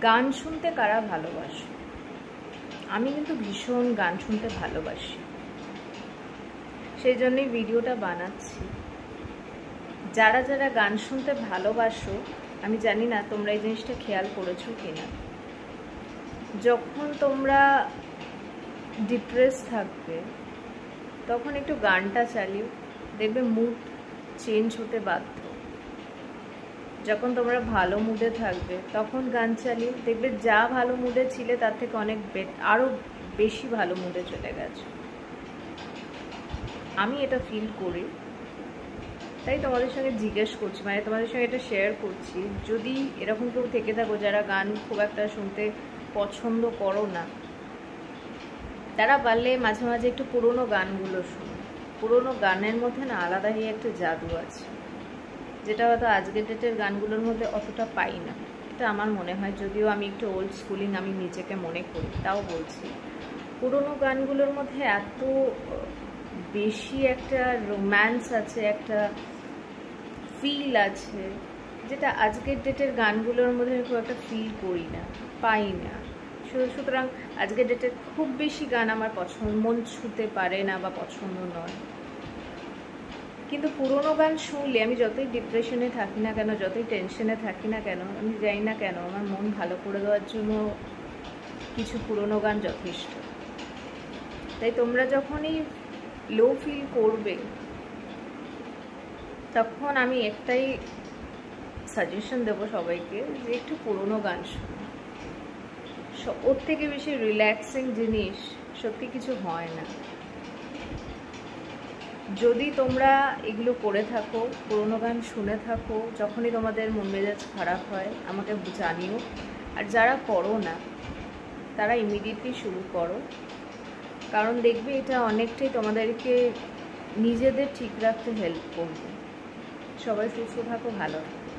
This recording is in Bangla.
গান শুনতে কারা ভালোবাসো? আমি কিন্তু ভীষণ গান শুনতে ভালোবাসি, সেই জন্যই ভিডিওটা বানাচ্ছি। যারা যারা গান শুনতে ভালোবাসো, আমি জানি না তোমরা এই জিনিসটা খেয়াল করেছো কিনা, যখন তোমরা ডিপ্রেস থাকবে তখন একটু গানটা চালিও, দেখবে মুড চেঞ্জ হতে বাধ্য। যখন তোমরা ভালো মুডে থাকবে তখন গান চালিয়ে দেখবে যা ভালো মুডে ছিলে তার থেকে অনেক আরও বেশি ভালো মুডে চলে গেছো। আমি এটা ফিল করি, তাই তোমাদের সঙ্গে জিজ্ঞেস করছি, মানে তোমাদের সঙ্গে এটা শেয়ার করছি। যদি এরকম কেউ থেকে থাকো যারা গান খুব একটা শুনতে পছন্দ করো না, তারা পারলে মাঝে মাঝে একটু পুরোনো গানগুলো শুনো। পুরোনো গানের মধ্যে না আলাদাই একটা জাদু আছে, যেটা হয়তো আজকের ডেটের গানগুলোর মধ্যে অতটা পাই না। এটা আমার মনে হয়, যদিও আমি একটু ওল্ড স্কুলিং আমি নিজেকে মনে করি, তাও বলছি পুরোনো গানগুলোর মধ্যে এত বেশি একটা রোম্যান্স আছে, একটা ফিল আছে, যেটা আজকের ডেটের গানগুলোর মধ্যে খুব একটা ফিল করি না, পাই না। সুতরাং আজকের ডেটের খুব বেশি গান আমার মন ছুঁতে পারে না বা পছন্দ নয়। কিন্তু পুরোনো গান শুনলে আমি যতই ডিপ্রেশনে থাকি না কেন, যতই টেনশনে থাকি না কেন, আমি জানি না কেন আমার মন ভালো করে দেওয়ার জন্য কিছু পুরোনো গান যথেষ্ট। তাই তোমরা যখনই লো ফিল করবে তখন আমি একটাই সাজেশন দেবো সবাইকে, যে একটু পুরোনো গান শোনো। ওর থেকে বেশি রিল্যাক্সিং জিনিস সত্যি কিছু হয় না। যদি তোমরা এগুলো করে থাকো, পুরোনো গান শুনে থাকো, যখনই তোমাদের মন মেজাজ খারাপ হয় আমাকে জানিও। আর যারা করো না তারা ইমিডিয়েটলি শুরু করো, কারণ দেখবে এটা অনেকটাই তোমাদেরকে নিজেদের ঠিক রাখতে হেল্প করবে। সবাই সুস্থ থাকো, ভালো থাকো।